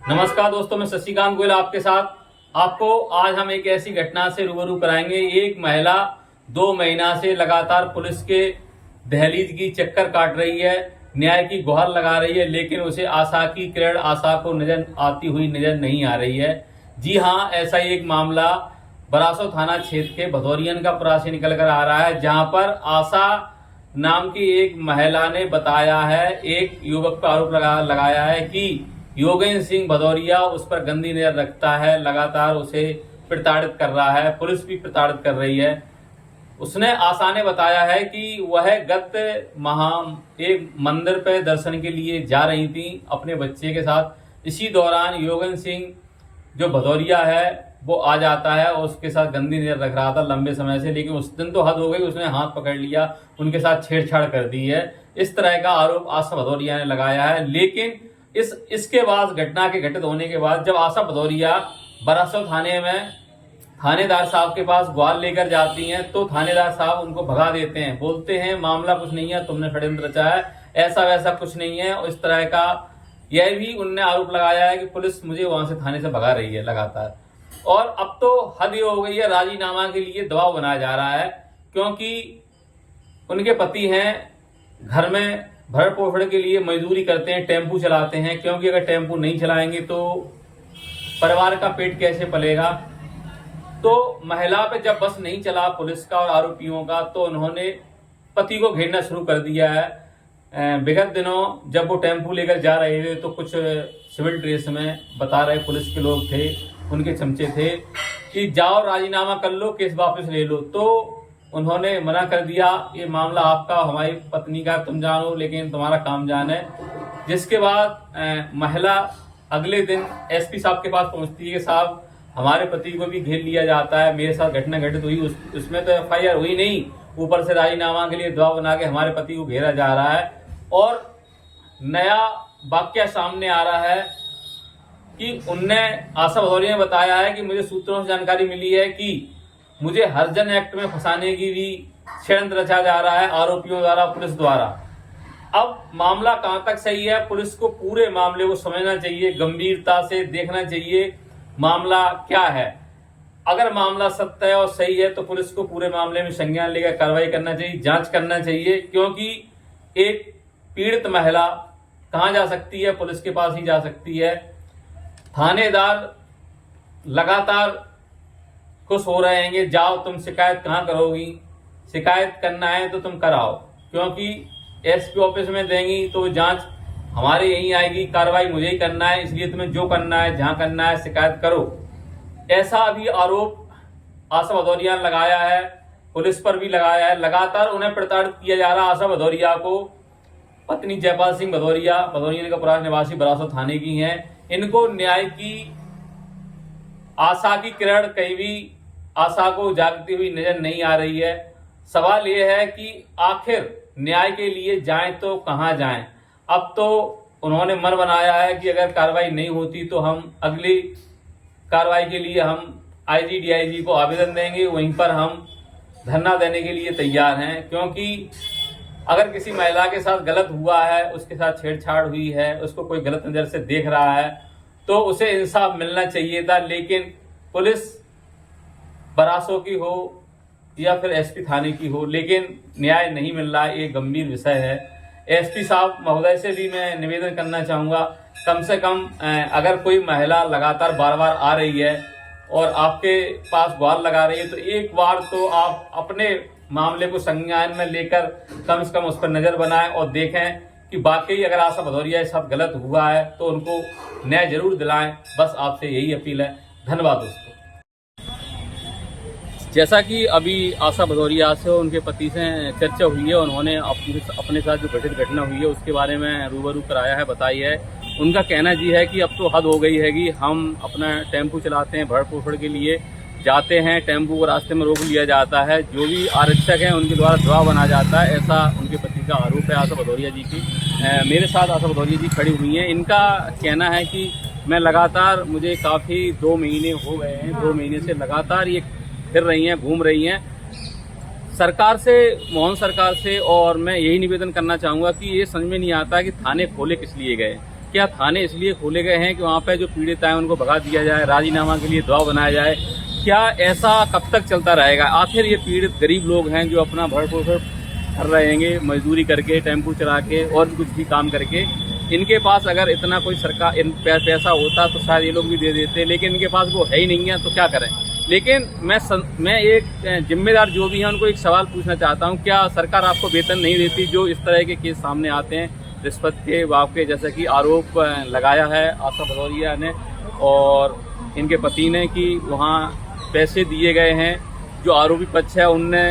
नमस्कार दोस्तों, मैं शशिकांत गोयल आपके साथ। आपको आज हम एक ऐसी घटना से रूबरू कराएंगे। एक महिला 2 महीना से लगातार पुलिस के दहलीज की चक्कर काट रही है, न्याय की गुहार लगा रही है, लेकिन उसे आशा की किरण आशा को नजर आती हुई नजर नहीं आ रही है। जी हाँ, ऐसा ही एक मामला बरासो थाना क्षेत्र के भदौरियन का पुरा से निकल कर आ रहा है, जहां पर आशा नाम की एक महिला ने बताया है, एक युवक पर आरोप लगाया है कि योगेंद्र सिंह भदौरिया उस पर गंदी नजर रखता है, लगातार उसे प्रताड़ित कर रहा है, पुलिस भी प्रताड़ित कर रही है। उसने आशा ने बताया है कि वह गत माह एक मंदिर पर दर्शन के लिए जा रही थी अपने बच्चे के साथ। इसी दौरान योगेंद्र सिंह जो भदौरिया है वो आ जाता है और उसके साथ गंदी नजर रख रहा था लंबे समय से, लेकिन उस दिन तो हद हो गई, उसने हाथ पकड़ लिया, उनके साथ छेड़छाड़ कर दी है। इस तरह का आरोप आशा भदौरिया ने लगाया है। लेकिन इसके बाद घटना के घटित होने के बाद जब आशा भदौरिया बरासो थाने में थानेदार साहब के पास गुहार लेकर जाती हैं तो थानेदार साहब उनको भगा देते हैं, बोलते हैं मामला कुछ नहीं है, तुमने षड्यंत्र रचा है, ऐसा वैसा कुछ नहीं है। और इस तरह का यह भी उनने आरोप लगाया है कि पुलिस मुझे वहां से थाने से भगा रही है लगातार। और अब तो हद ही हो गई है, राजीनामा के लिए दबाव बनाया जा रहा है, क्योंकि उनके पति हैं, घर में भरण पोषण के लिए मजदूरी करते हैं, टेम्पू चलाते हैं, क्योंकि अगर टेम्पू नहीं चलाएंगे तो परिवार का पेट कैसे पलेगा। तो महिला पे जब बस नहीं चला पुलिस का और आरोपियों का, तो उन्होंने पति को घेरना शुरू कर दिया है। विगत दिनों जब वो टेम्पू लेकर जा रहे थे तो कुछ सिविल ड्रेस में बता रहे पुलिस के लोग थे, उनके चमचे थे कि जाओ राजीनामा कर लो, केस वापस ले लो। तो उन्होंने मना कर दिया, ये मामला आपका, हमारी पत्नी का, तुम जानो लेकिन तुम्हारा काम जान है। जिसके बाद महिला अगले दिन एसपी साहब के पास पहुंचती है कि साहब हमारे पति को भी घेर लिया जाता है, मेरे साथ घटना घटित हुई, उसमें तो एफआईआर हुई नहीं, ऊपर से राजीनामा के लिए दबाव बना के हमारे पति को घेरा जा रहा है। और नया वाक्य सामने आ रहा है कि उनने आशा भदौरिया ने बताया है कि मुझे सूत्रों से जानकारी मिली है कि मुझे हरिजन एक्ट में फंसाने की भी षड्यंत्र रचा जा रहा है आरोपियों द्वारा, पुलिस द्वारा। अब मामला कहां तक सही है, पुलिस को पूरे मामले को समझना चाहिए, गंभीरता से देखना चाहिए मामला क्या है। अगर मामला सत्य है और सही है तो पुलिस को पूरे मामले में संज्ञान लेकर कार्रवाई करना चाहिए, जांच करना चाहिए, क्योंकि एक पीड़ित महिला कहां जा सकती है, पुलिस के पास ही जा सकती है। थानेदार लगातार खुश हो रहे हैं, जाओ तुम शिकायत कहां करोगी, शिकायत करना है तो तुम कराओ, क्योंकि एसपी ऑफिस में देंगी तो जांच हमारे यहीं आएगी, कार्रवाई मुझे ही करना है, इसलिए तुम्हें जो करना है, जहां करना है शिकायत करो। ऐसा भी आरोप आशा भदौरिया ने लगाया है, पुलिस पर भी लगाया है। लगातार उन्हें प्रताड़ित किया जा रहा है। आशा भदौरिया को पत्नी जयपाल सिंह भदौरिया भदौरिया का पुराना निवासी बरासो थाने की हैं। इनको न्याय की आशा की किरण कहीं भी आशा को जागती हुई नजर नहीं आ रही है। सवाल यह है कि आखिर न्याय के लिए जाएं तो कहां जाएं। अब तो उन्होंने मन बनाया है कि अगर कार्रवाई नहीं होती तो हम अगली कार्रवाई के लिए हम आईजी डीआईजी को आवेदन देंगे, वहीं पर हम धरना देने के लिए तैयार हैं। क्योंकि अगर किसी महिला के साथ गलत हुआ है, उसके साथ छेड़छाड़ हुई है, उसको कोई गलत नजर से देख रहा है, तो उसे इंसाफ मिलना चाहिए था। लेकिन पुलिस बरासो की हो या फिर एसपी थाने की हो, लेकिन न्याय नहीं मिल रहा, ये गंभीर विषय है। एसपी साहब महोदय से भी मैं निवेदन करना चाहूंगा, कम से कम अगर कोई महिला लगातार बार बार आ रही है और आपके पास गुहार लगा रही है तो एक बार तो आप अपने मामले को संज्ञान में लेकर कम से कम उस पर नजर बनाएं और देखें कि वाकई अगर आशा भदौरिया के साथ गलत हुआ है तो उनको न्याय जरूर दिलाएं। बस आपसे यही अपील है। धन्यवाद दोस्तों। जैसा कि अभी आशा भदौरिया से उनके पति से चर्चा हुई है, उन्होंने अपने साथ जो घटित घटना हुई है उसके बारे में रूबरू कराया है, बताई है। उनका कहना जी है कि अब तो हद हो गई है कि हम अपना टेम्पू चलाते हैं, भरण पोषण के लिए जाते हैं, टेम्पू को रास्ते में रोक लिया जाता है, जो भी आरक्षक हैं उनके द्वारा दबाव बना जाता है, ऐसा उनके पति का आरोप है आशा भदौरिया जी की। मेरे साथ आशा भदौरिया जी खड़ी हुई हैं। इनका कहना है कि मैं लगातार, मुझे काफ़ी 2 महीने हो गए हैं, 2 महीने से लगातार ये फिर रही हैं, घूम रही हैं सरकार से, मोहन सरकार से। और मैं यही निवेदन करना चाहूँगा कि ये समझ में नहीं आता कि थाने खोले किस लिए गए, क्या थाने इसलिए खोले गए हैं कि वहाँ पे जो पीड़ित हैं उनको भगा दिया जाए, राजीनामा के लिए दबाव बनाया जाए? क्या ऐसा कब तक चलता रहेगा? आखिर ये पीड़ित गरीब लोग हैं जो अपना भरण पोषण कर रहेंगे, मजदूरी करके, टेम्पू चला के और भी कुछ भी काम करके। इनके पास अगर इतना कोई सरकार पैसा होता तो शायद ये लोग भी दे देते, लेकिन इनके पास वो है ही नहीं है, तो क्या करें? लेकिन मैं एक जिम्मेदार जो भी हैं उनको एक सवाल पूछना चाहता हूँ, क्या सरकार आपको वेतन नहीं देती जो इस तरह के केस सामने आते हैं रिश्वत के, वाव के, जैसा कि आरोप लगाया है आशा भदौरिया ने और इनके पति ने कि वहाँ पैसे दिए गए हैं, जो आरोपी पक्ष है उनने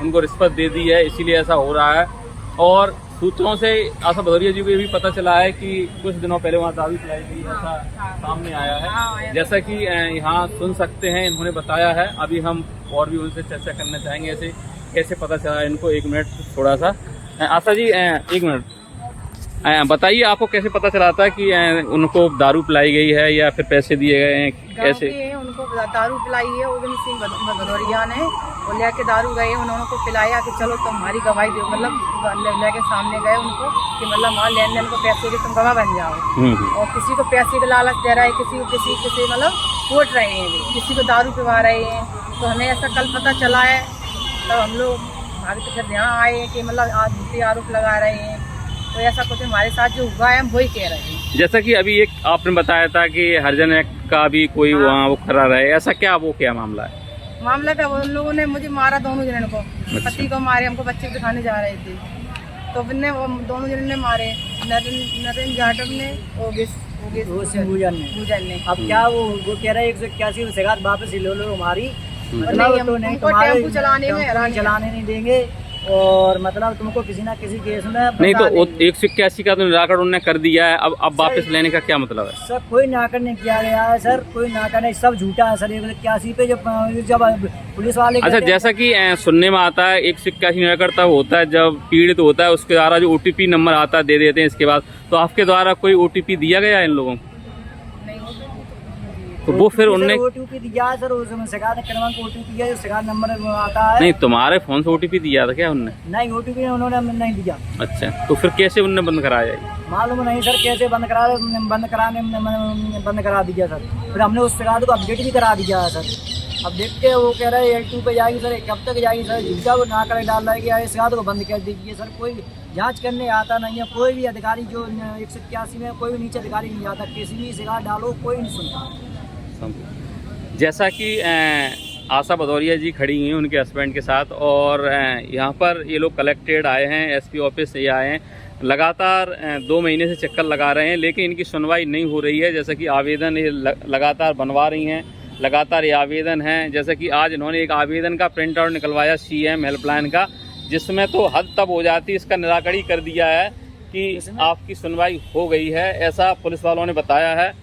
उनको रिश्वत दे दी है, इसीलिए ऐसा हो रहा है। और सूत्रों से आशा भदौरिया जी को ये भी पता चला है कि कुछ दिनों पहले वहाँ दारू पिलाई गई, ऐसा सामने आया है, जैसा कि यहाँ सुन सकते हैं इन्होंने बताया है। अभी हम और भी उनसे चर्चा करना चाहेंगे ऐसे कैसे पता चला इनको। 1 मिनट थोड़ा सा आशा जी 1 मिनट बताइए, आपको कैसे पता चला था कि उनको दारू पिलाई गई है या फिर पैसे दिए गए हैं? कैसे उनको दारू पिलाई है उदम सिंह भदौरिया ने, वो लेके दारू गए, उन्होंने को पिलाया कि चलो तुम हमारी गवाही दो, मतलब लेके सामने गए उनको कि मतलब वहाँ लेन देन को पैसे के तुम गवाह बन जाओ। और किसी को पैसे का लालच दे रहा है, किसी को किसी मतलब कोट रहे हैं, किसी को दारू पिवा रहे हैं। तो हमें ऐसा कल पता चला है, तब हम लोग भाग के यहाँ आए कि मतलब झूठे आरोप लगा रहे हैं। तो ऐसा कुछ हमारे साथ जो हुआ है हम वही कह रहे हैं। जैसा कि अभी एक आपने बताया था कि हरिजन एक्ट का भी कोई वहाँ वो खड़ा रहे, ऐसा क्या मामला है? मामला क्या, उन लोगों ने मुझे मारा, दोनों जनों को, पति को मारे, हमको बच्चे दिखाने जा रहे थे तो उनने दोनों जनों ने मारे, नरेंद्र जाटव ने भूजन ने। अब क्या वो कह रहे 181 सगात वापस ले लो हमारी, मतलब तो नहीं टेम्पू चलाने नहीं देंगे और मतलब तुमको किसी ना किसी केस में नहीं। तो 181 का तो निराकरण उन्होंने कर दिया है, अब वापस लेने का क्या मतलब है? सर कोई निराकरण नहीं किया गया है सर, कोई निराकरण नहीं, सब झूठा है सर। 181 पे जब पुलिस वाले अच्छा, जैसा कि सुनने में आता है 181 निराकरण तब होता है जब पीड़ित होता है, उसके द्वारा जो OTP नंबर आता है दे देते हैं इसके बाद। तो आपके द्वारा कोई OTP दिया गया है इन लोगों को? तो वो फिर उन्होंने OTP दिया है सर, OTP है, शिकायत नंबर आता है। नहीं, तुम्हारे फोन से OTP दिया था क्या उन्होंने? नहीं, OTP उन्होंने नहीं दिया। अच्छा, तो फिर कैसे उन्होंने बंद कराया? मालूम नहीं सर कैसे बंद करा दिया सर। फिर हमने उस शिकायत को अपडेट भी करा दिया है सर। अब देखते हैं, वो कह रहे हैं L2 पे जाएगी सर, कब तक जाएगी सर? झूठा वो ना करे डाल रहा है कि शिकायत को बंद कर दीजिए सर। कोई जांच करने आता नहीं है, कोई भी अधिकारी जो 181 में कोई भी नीचे अधिकारी नहीं आता, किसी भी शिकायत डालो कोई नहीं सुनता। जैसा कि आशा भदौरिया जी खड़ी हुई हैं उनके हस्बैंड के साथ, और यहाँ पर ये लोग कलेक्टेड आए हैं, SP ऑफिस से आए हैं, लगातार 2 महीने से चक्कर लगा रहे हैं, लेकिन इनकी सुनवाई नहीं हो रही है। जैसा कि आवेदन ये लगातार बनवा रही हैं, लगातार ये आवेदन हैं। जैसा कि आज इन्होंने एक आवेदन का प्रिंट आउट निकलवाया CM हेल्पलाइन का, जिसमें तो हद तब हो जाती, इसका निराकरण कर दिया है कि आपकी सुनवाई हो गई है, ऐसा पुलिस वालों ने बताया है।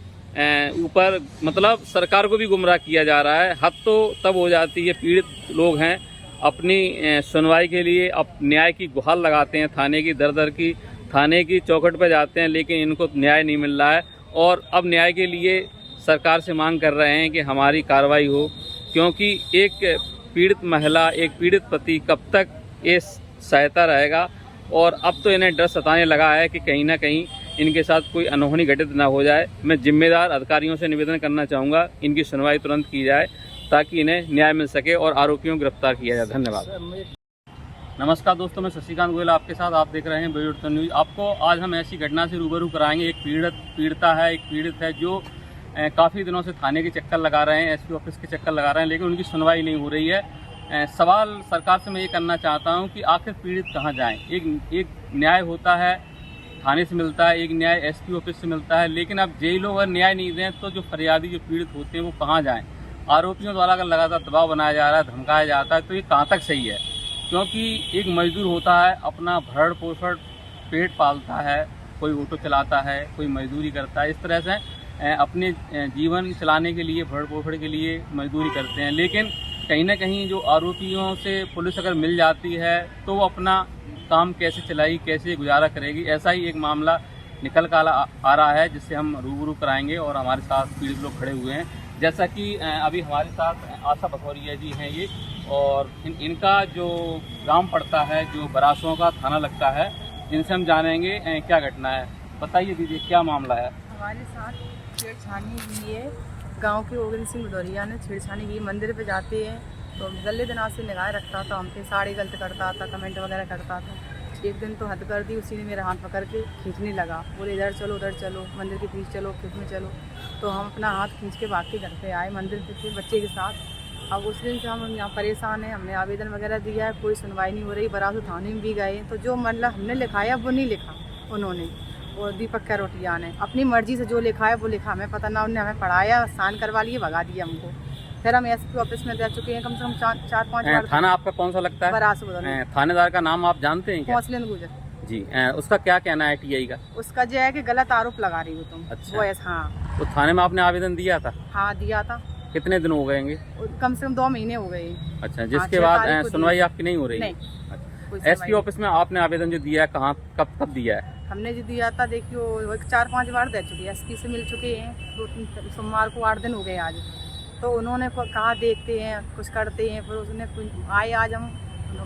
ऊपर मतलब सरकार को भी गुमराह किया जा रहा है। हद तो तब हो जाती है, पीड़ित लोग हैं, अपनी सुनवाई के लिए न्याय की गुहार लगाते हैं, थाने की दर की थाने की चौखट पर जाते हैं, लेकिन इनको न्याय नहीं मिल रहा है। और अब न्याय के लिए सरकार से मांग कर रहे हैं कि हमारी कार्रवाई हो, क्योंकि एक पीड़ित महिला, एक पीड़ित पति कब तक ये सहायता रहेगा। और अब तो इन्हें डर सताने लगा है कि कहीं ना कहीं इनके साथ कोई अनहोनी घटित ना हो जाए। मैं जिम्मेदार अधिकारियों से निवेदन करना चाहूँगा, इनकी सुनवाई तुरंत की जाए ताकि इन्हें न्याय मिल सके और आरोपियों को गिरफ्तार किया जाए। धन्यवाद। नमस्कार दोस्तों, मैं शशिकांत गोयल आपके साथ, आप देख रहे हैं बेड़ो न्यूज़। आपको आज हम ऐसी घटना से रूबरू कराएंगे। एक पीड़िता है, एक पीड़ित है जो काफ़ी दिनों से थाने के चक्कर लगा रहे हैं, SP ऑफिस के चक्कर लगा रहे हैं, लेकिन उनकी सुनवाई नहीं हो रही है। सवाल सरकार से मैं ये करना चाहता हूँ कि आखिर पीड़ित कहाँ जाएँ? एक न्याय होता है, थाने से मिलता है, एक न्याय SP ऑफिस से मिलता है, लेकिन अब जेल लोग अगर न्याय नहीं दें तो जो फरियादी, जो पीड़ित होते हैं वो कहाँ जाएं? आरोपियों द्वारा अगर लगातार दबाव बनाया जा रहा है, धमकाया जाता है, तो ये कहाँ तक सही है? क्योंकि एक मजदूर होता है, अपना भरण पोषण पेट पालता है, कोई ऑटो चलाता है, कोई मजदूरी करता है, इस तरह से अपने जीवन चलाने के लिए, भरण पोषण के लिए मजदूरी करते हैं। लेकिन कहीं ना कहीं जो आरोपियों से पुलिस अगर मिल जाती है तो वो अपना काम कैसे चलाएगी, कैसे गुजारा करेगी? ऐसा ही एक मामला निकल कर आ रहा है, जिससे हम रूबरू कराएंगे। और हमारे साथ पीड़ित लोग खड़े हुए हैं, जैसा कि अभी हमारे साथ आशा भदौरिया जी हैं ये, और इनका जो गांव पड़ता है, जो बरासों का थाना लगता है, इनसे हम जानेंगे क्या घटना है। बताइए दीदी क्या मामला है? हमारे साथ छेड़छानी हुई है। गांव के गोविंद सिंह भदौरिया ने छेड़छानी की। मंदिर पे जाते हैं तो गले दिना से निगाह रखता था, हम पे साड़ी गलत करता था, कमेंट वगैरह करता था। एक दिन तो हद कर दी, उसी ने मेरा हाथ पकड़ के खींचने लगा, बोले इधर चलो उधर चलो, मंदिर के पीछे चलो, खेत में चलो। तो हम अपना हाथ खींच के भाग के घर पे आए, मंदिर पे थे बच्चे के साथ। अब उस दिन से हम यहाँ परेशान हैं। हमने आवेदन वगैरह दिया है, कोई सुनवाई नहीं हो रही। बरासू थाने में भी गए तो जो मतलब हमने लिखाया वो नहीं लिखा उन्होंने, वो दीपक कैरोटिया ने अपनी मर्जी से जो लिखा है वो लिखा। हमें पता ना, उन्होंने हमें पढ़ाया, साइन करवा लिए, भगा दिया हमको। फिर हम एसपी ऑफिस में जा चुके हैं कम से कम 4-5 बार। थाना आपका कौन सा लगता है? बरासू थानेदार का नाम आप जानते हैं क्या? कौंसलिन गुजर जी। उसका क्या कहना है टीआई का? उसका जो है कि गलत आरोप लगा रही हो तुम। अच्छा। वो ऐसा, हाँ। तो थाने में आपने आवेदन दिया था? हाँ दिया था। कितने दिन हो गएंगे? कम से कम 2 महीने हो गए। अच्छा, जिसके 6 बाद तारीख को सुनवाई आपकी नहीं हो रही? नहीं, अच्छा। एसपी ऑफिस में आपने आवेदन जो दिया है कहाँ, कब दिया है? हमने जो दिया था देखियो 4-5 बार दे चुके हैं, एसपी से मिल चुके हैं। 2-3 सोमवार को 8 दिन हो गए आज। तो उन्होंने कहा देखते हैं, कुछ करते हैं, फिर उसने आए आज, हम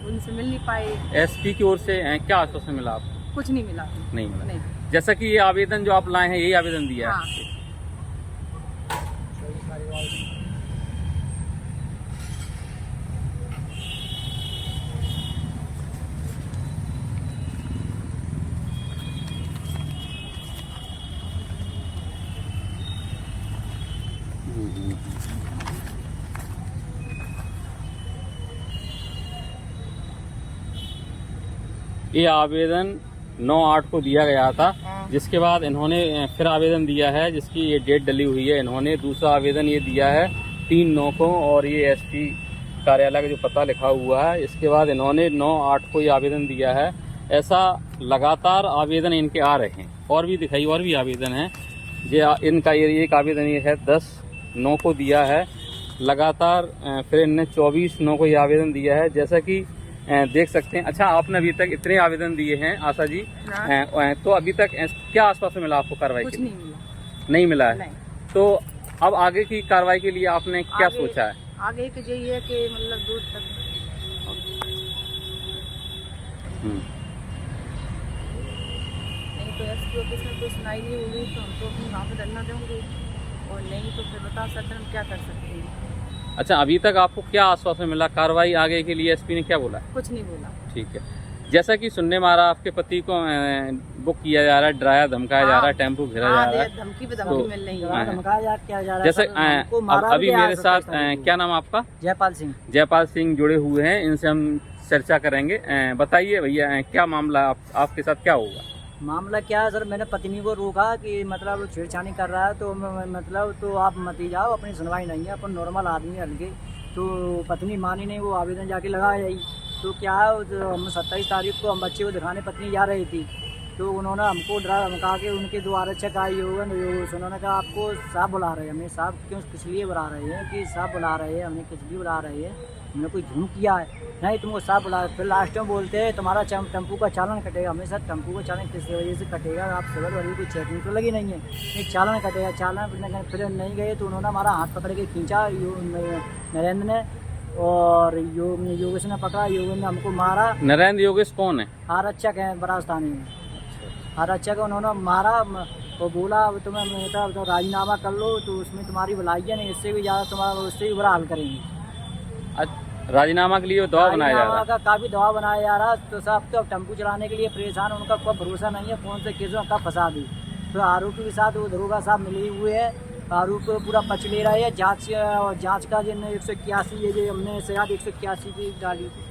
उनसे मिल नहीं पाए। एसपी की ओर से क्या आश्वासन मिला आपको? कुछ नहीं मिला। नहीं मिला। नहीं। जैसा कि ये आवेदन जो आप लाए हैं यही आवेदन दिया हाँ। है? ये आवेदन 9/8 को दिया गया था, जिसके बाद इन्होंने फिर आवेदन दिया है जिसकी ये डेट डली हुई है। इन्होंने दूसरा आवेदन ये दिया है 3/9 को, और ये एसपी कार्यालय का जो पता लिखा हुआ है। इसके बाद इन्होंने 9/8 को ये आवेदन दिया है। ऐसा लगातार आवेदन इनके आ रहे हैं। और भी दिखाई, और भी आवेदन है। ये इनका ये एक आवेदन ये है 10/9 को दिया है लगातार। फिर इनने 24/9 को ये आवेदन दिया है, जैसा कि देख सकते हैं। अच्छा, आपने अभी तक इतने आवेदन दिए हैं आशा जी, तो अभी तक क्या आश्वासन मिला आपको कार्रवाई के लिए? नहीं मिला है। नहीं। तो अब आगे की कार्रवाई के लिए आपने क्या सोचा है? आगे के यही है कि मतलब दूर तक नहीं तो एसपी ऑफिस में कोई सुनाई नहीं होगी तो हम तो अपनी वहाँ पे धरना देंगे, और नहीं तो फिर बता सकते हम क्या कर सकते हैं। अच्छा, अभी तक आपको क्या आश्वासन मिला? कार्रवाई आगे के लिए एसपी ने क्या बोला? कुछ नहीं बोला। ठीक है। जैसा कि सुनने में आ रहा, आपके पति को बुक किया जा रहा है, डराया धमकाया जा रहा है, टेम्पो घेरा जा रहा है, धमकी पे धमकी मिल रही है। धमकाया क्या जा रहा है? जैसे अभी मेरे साथ क्या नाम आपका? जयपाल सिंह। जयपाल सिंह जुड़े हुए हैं, इनसे हम चर्चा करेंगे। बताइए भैया, क्या मामला आपके साथ क्या होगा? मामला क्या है सर, मैंने पत्नी को रोका कि मतलब छेड़छानी कर रहा है तो मतलब तो आप मत ही जाओ, अपनी सुनवाई नहीं है, अपन नॉर्मल आदमी हल्के। तो पत्नी मानी नहीं, वो आवेदन जाके लगाया ही। तो क्या है, हम 27 तारीख को हम बच्चे को दिखाने पत्नी जा रही थी, तो उन्होंने हमको डरा धमका के उनके 2 आरक्षक आए होगा। उन्होंने कहा आपको साहब बुला रहे हैं। हमें साहब क्यों, किस लिए बुला रहे हैं? कि साहब बुला रहे हैं। हमने किस लिए बुला रहे हैं? हमने कोई झूठ किया है? नहीं, तुमको साहब बुला। फिर लास्ट में बोलते हैं तुम्हारा टेम्पू का चालान कटेगा। हमने सर टेम्पू का चालान किस वजह से कटेगा? आप सिविल वाली कोई चेकिंग तो लगी नहीं है, एक चालान कटेगा। चालान फिर नहीं गए तो उन्होंने हमारा हाथ पकड़ के खींचा नरेंद्र ने, और योगेश ने पकड़ा। योगेश ने हमको मारा। नरेंद्र योगेश कौन है? आरक्षक है बरास्तानी में, आरक्षक। उन्होंने मारा और बोला तुम्हें तो राजीनामा कर लो, तो उसमें तुम्हारी भलाई है नहीं, इससे भी ज़्यादा तुम्हारा, उससे भी बुरा हाल करेंगे। राजीनामा के लिए दबाव बनाया जा रहा है? काफ़ी दबाव बनाया जा रहा है। तो साहब तो अब टेम्पू चलाने के लिए परेशान, उनका कोई भरोसा नहीं है, कौन से केसों का फंसा दी। तो आरोपी के साथ वो दरोगा साहब मिले हुए हैं, आरोप पूरा पच ले रहे हैं। जांच का जिन 181 ये जो हमने सयाद 181 की डाली थी।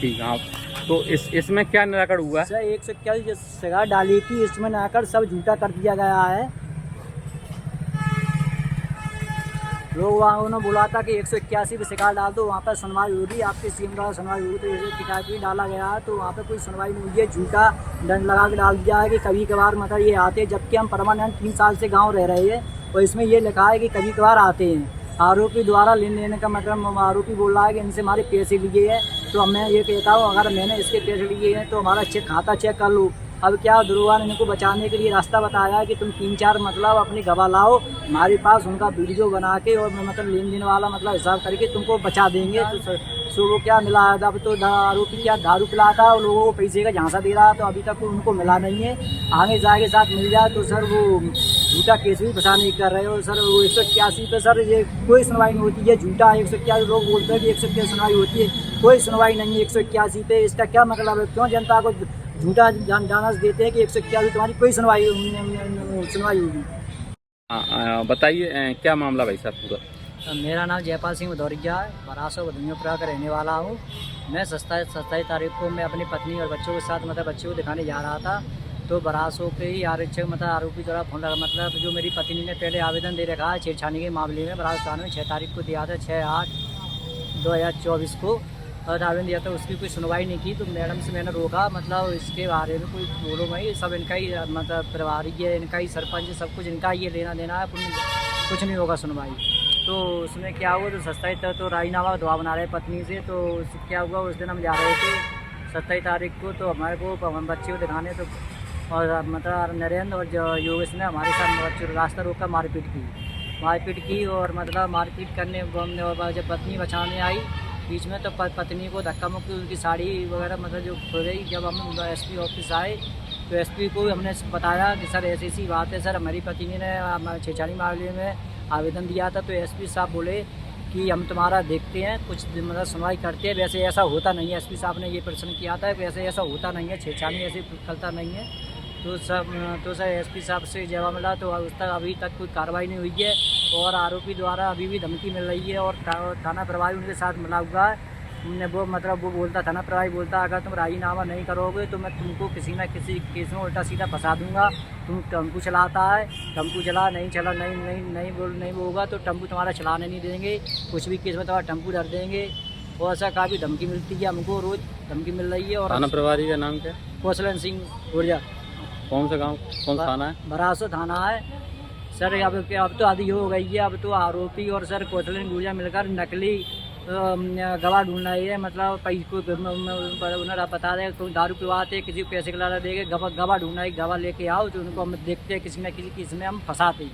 ठीक है। तो इसमें क्या निराकरण हुआ? सर 181 सयाद डाली थी, इसमें नाकर सब झूठा कर दिया गया है। लोग वहाँ उन्होंने बोला था कि 181 पे शिकायत डाल दो, वहाँ पर सुनवाई होगी, आपके सीएम द्वारा सुनवाई होगी। तो जैसे शिकायत भी डाला गया है तो वहाँ पर कोई सुनवाई नहीं हुई है। झूठा दंड लगा के डाल दिया है कि कभी कभार मतलब ये आते, जबकि हम परमानेंट 3 साल से गांव रह रहे हैं, और इसमें ये लिखा है कि कभी कभार आते हैं। आरोपी द्वारा लेन देने का मतलब आरोपी बोल रहा है कि इनसे हमारे पैसे लिए हैं। तो मैं ये कहता हूँ अगर मैंने इसके पैसे लिए हैं तो हमारा खाता चेक कर लो। अब क्या दरोगा ने इनको बचाने के लिए रास्ता बताया है कि तुम 3-4 मतलब अपनी गवाह लाओ हमारे पास, उनका वीडियो बना के और मतलब लेन देन वाला मतलब हिसाब करके तुमको बचा देंगे। तो सो वो क्या मिला, अब तो आरोपी क्या दारू पिलाता और लोगों को पैसे का झांसा दे रहा, तो अभी तक उनको मिला नहीं है। आगे जाके साथ मिल जाए तो सर वो झूठा केस भी फंसा नहीं कर रहे हो सर। वो 181 पे सर ये कोई सुनवाई नहीं होती है, झूठा 181 लोग बोलते हैं कि 181 सुनवाई होती है, कोई सुनवाई नहीं है 181 पे। इसका क्या मतलब है, क्यों जनता को झूठा जानस देते हैं कि 181 तुम्हारी कोई सुनवाई होगी। बताइए क्या मामला भाई साहब पूरा? मेरा नाम जयपाल सिंह भदौरिया है, बरासो बदनियापुरा का रहने वाला हूँ। मैं 27 तारीख को मैं अपनी पत्नी और बच्चों के साथ बच्चों को दिखाने जा रहा था, तो बरासो पे ही आरक्षक आरोपी द्वारा फोन लगा, जो मेरी पत्नी ने पहले आवेदन दे रखा है छेड़छाड़ी के मामले में बरास थाने में 6 तारीख को दिया था, 6/8/2024 को और आवेदन दिया था। उसकी कोई सुनवाई नहीं की, तो मैडम से मैंने रोका, इसके बारे में कोई बोलो भाई, सब इनका ही परिवारिक है, इनका ही सरपंच है, सब कुछ इनका ही लेना देना है, कुछ नहीं होगा सुनवाई। तो उसमें क्या हुआ, तो 27 तो राजीनामा दवा बना रहे पत्नी से, तो क्या हुआ उस दिन हम जा रहे थे 27 तारीख को, तो हमारे को हम बच्चे को दिखाने, तो और नरेंद्र और योगेश ने हमारे साथ बच्चों को रास्ता रोक कर मारपीट की और मारपीट करने जब पत्नी बचाने आई बीच में, तो पत्नी को धक्का मुक्की, उनकी साड़ी वगैरह जो खो गई। जब हम एसपी ऑफिस आए तो एसपी को हमने बताया कि सर ऐसी बात है सर, हमारी पत्नी ने छेड़छाड़ी मामले में आवेदन दिया था, तो एसपी साहब बोले कि हम तुम्हारा देखते हैं, कुछ सुनवाई करते हैं, वैसे ऐसा होता नहीं है। एसपी साहब ने ये प्रश्न किया था, वैसे ऐसा होता नहीं है, छेड़छाड़ी ऐसे करता नहीं है। तो सर एसपी साहब से जवाब मिला, तो उस तक अभी तक कोई कार्रवाई नहीं हुई है और आरोपी द्वारा अभी भी धमकी मिल रही है और थाना प्रभारी उनके साथ मिला हुआ है। वो वो बोलता, थाना प्रभारी बोलता, अगर तुम राजीनामा नहीं करोगे तो मैं तुमको किसी न किसी केस में उल्टा सीधा फंसा दूंगा। तुम टम्पू चलाता है, टम्पू नहीं होगा तो टम्पू तुम्हारा चलाने नहीं देंगे, कुछ भी केस में तुम्हारा टम्पू डर देंगे। और ऐसा काफ़ी धमकी मिलती है, हमको रोज़ धमकी मिल रही है। और थाना प्रभारी का नाम क्या? कौशलन सिंह ऊर्जा। कौन सा गाँव, कौन सा थाना है? बरासो थाना है सर। अब तो आदि हो गई है, अब तो आरोपी और सर कौशलन ऊर्जा मिलकर नकली गवाह ढूंढ रही है, पैसे को उन्हें बता दें तो दारू पिवाते किसी को पैसे खिला देंगे, गवाह ढूंढना है, गवाह लेके आओ तो उनको हम देखते हैं किसी न किसी केस में हम फंसाते हैं।